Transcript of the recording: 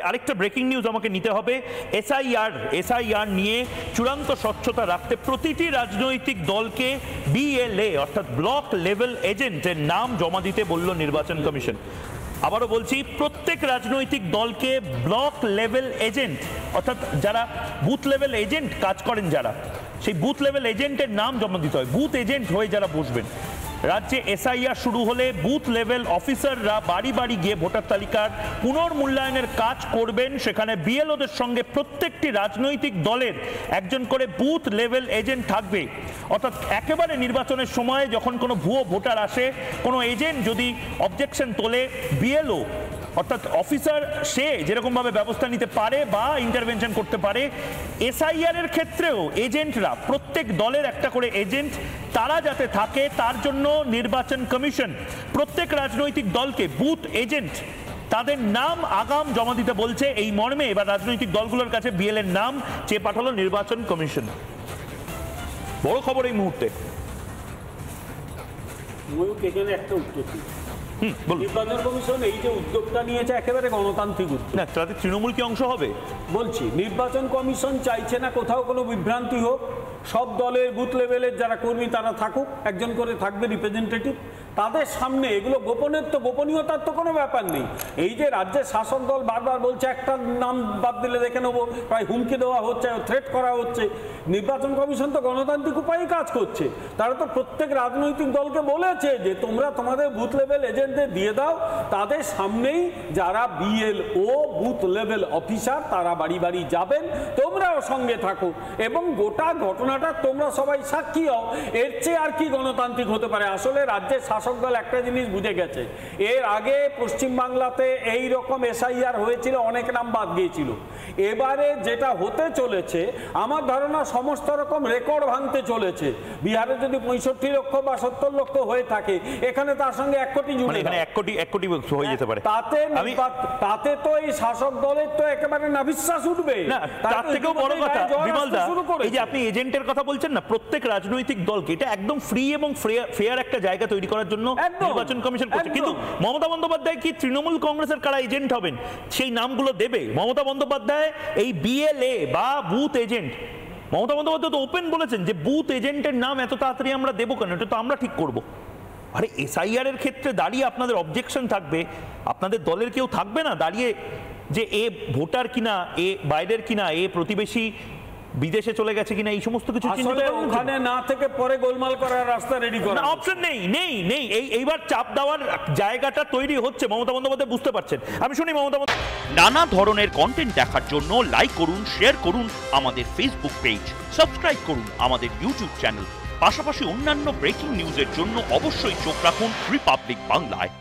আরেকটা breaking news আমাকে নিতে হবে। এসআইআর নিয়ে চূড়ান্ত স্বচ্ছতা রাখতে প্রতিটি রাজনৈতিক দলকে বিএলএ অর্থাৎ ব্লক লেভেল এজেন্টের নাম জমা দিতে বলল নির্বাচন কমিশন। আবারও বলছি, প্রত্যেক রাজনৈতিক দলকে ব্লক লেভেল এজেন্ট অর্থাৎ যারা বুথ লেভেল এজেন্ট কাজ করেন, যারা সেই বুথ লেভেল এজেন্টের নাম জমা দিতে হয়। বুথ এজেন্ট হয়ে যারা বসবেন, রাজ্যে এসআইআর শুরু হলে বুথ লেভেল অফিসাররা বাড়ি বাড়ি গিয়ে ভোটার তালিকার পুনর্মূল্যায়নের কাজ করবেন। সেখানে বিএলওদের সঙ্গে প্রত্যেকটি রাজনৈতিক দলের একজন করে বুথ লেভেল এজেন্ট থাকবে। অর্থাৎ একেবারে নির্বাচনের সময় যখন কোনো ভুয়ো ভোটার আসে, কোনো এজেন্ট যদি অবজেকশন তোলে, বিএলও অর্থাৎ অফিসার সে যেরকমভাবে ব্যবস্থা নিতে পারে বা ইন্টারভেনশন করতে পারে, এসআইআর এর ক্ষেত্রেও এজেন্টরা, প্রত্যেক দলের একটা করে এজেন্ট তারা যাতে থাকে তার জন্য নির্বাচন কমিশন প্রত্যেক রাজনৈতিক দলকে বুথ এজেন্ট তাদের নাম আগাম জমা দিতে বলছে। এই মর্মে এবার রাজনৈতিক দলগুলোর কাছে বিএল এর নাম চেয়ে পাঠালো নির্বাচন কমিশন। বড় খবর এই মুহূর্তে। একটা উত্তর নির্বাচন কমিশন এই যে উদ্যোগটা নিয়েছে একেবারে গণতান্ত্রিক উদ্যোগ না, তাতে তৃণমূল কি অংশ হবে? বলছি, নির্বাচন কমিশন চাইছে না কোথাও কোনো বিভ্রান্তি হোক। সব দলের বুথ লেভেলের যারা কর্মী তারা থাকুক, একজন করে থাকবে রিপ্রেজেন্টেটিভ। তাদের সামনে এগুলো গোপনীয়তার তো কোনো ব্যাপার নেই। এই যে রাজ্যের শাসক দল বারবার বলছে একটা নাম বাদ দিলে দেখে নেবো, প্রায় হুমকি দেওয়া হচ্ছে, থ্রেট করা হচ্ছে। নির্বাচন কমিশন তো গণতান্ত্রিক উপায়ে কাজ করছে। তারা তো প্রত্যেক রাজনৈতিক দলকে বলেছে যে তোমরা তোমাদের বুথ লেভেল এজেন্টদের দিয়ে দাও। তাদের সামনেই যারা বিএলও বুথ লেভেল অফিসার তারা বাড়ি বাড়ি যাবেন, তোমরাও সঙ্গে থাকো এবং গোটা ঘটনাটা তোমরা সবাই সাক্ষী হও। এর চেয়ে আর কি গণতান্ত্রিক হতে পারে? আসলে রাজ্যের শাসক দল একটা জিনিস বুঝে গেছে। এর আগে পশ্চিমবাংলাতে এই রকম এসআইআর হয়েছিল, অনেক নাম বাদ গিয়েছিল। এবারে যেটা হতে চলেছে আমার ধারণা সমস্ত রকম রেকর্ড ভাঙতে চলেছে। বিহারে যদি 65 লক্ষ বা 70 লক্ষ হয়ে থাকে, এখানে তার সঙ্গে 1 কোটি জুড়ে, এখানে 1 কোটি হয়ে যেতে পারে। তাতে তো এই শাসক দলের তো একেবারে নাভিশ্বাস উঠবে। না, তার থেকেও বড় কথা বিমল দা, এই যে আপনি এজেন্টের কথা বলছেন না, প্রত্যেক রাজনৈতিক দলকে এটা একদম ফ্রি এবং ফেয়ার একটা জায়গা তৈরি করার জন্য নির্বাচন কমিশন করছে। কিন্তু মমতা বন্দ্যোপাধ্যায় কি তৃণমূল কংগ্রেসের কারা এজেন্ট হবেন সেই নামগুলো দেবে? মমতা বন্দ্যোপাধ্যায় এই বিএলএ বা বুথ এজেন্ট, মমতা বন্দ্যোপাধ্যায় তো ওপেন বলেছেন যে বুথ এজেন্টের নাম এত তাড়াতাড়ি আমরা দেবো কেন, এটা তো আমরা ঠিক করব। আরে এসআইআর এর ক্ষেত্রে দাঁড়িয়ে আপনাদের অবজেকশন থাকবে, আপনাদের দলের কেউ থাকবে না দাঁড়িয়ে যে এ ভোটার কিনা, এ বাইরের কিনা, এ প্রতিবেশী বিদেশে চলে গেছে কিনা, এই সমস্ত কিছু ওখানে না থেকে পরে গোলমাল করার রাস্তা রেডি করা অপশন নেই। এইবার চাপ দেওয়ার জায়গাটা তৈরি হচ্ছে, মমতা বন্দ্যোপাধ্যায় বুঝতে পারছেন। আমি শুনি মমতা বন্দ্যোপাধ্যায়। নানা ধরনের কন্টেন্ট দেখার জন্য লাইক করুন, শেয়ার করুন আমাদের ফেসবুক পেজ, সাবস্ক্রাইব করুন আমাদের ইউটিউব চ্যানেল। পাশাপাশি অন্যান্য ব্রেকিং নিউজের জন্য অবশ্যই চোখ রাখুন রিপাবলিক বাংলায়।